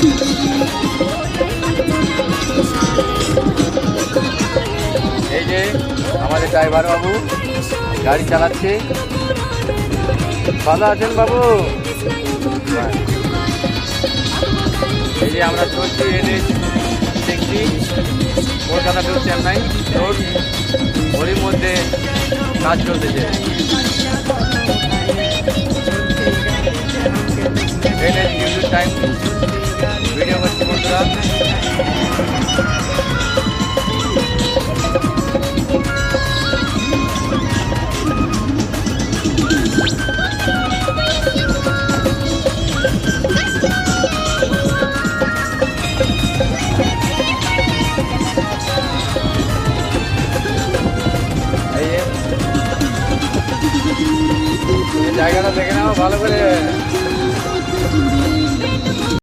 এই যে আমাদের ড্রাইভার বাবু গাড়ি চালাচ্ছে। ভালো আছেন বাবু? এই যে আমরা চলছি NH দেখছি কলকাতা টু চেন্নাই রোড, ওরই মধ্যে কাজ চলতেছে। NH টাইম ভিডিও করছি বন্ধুরা।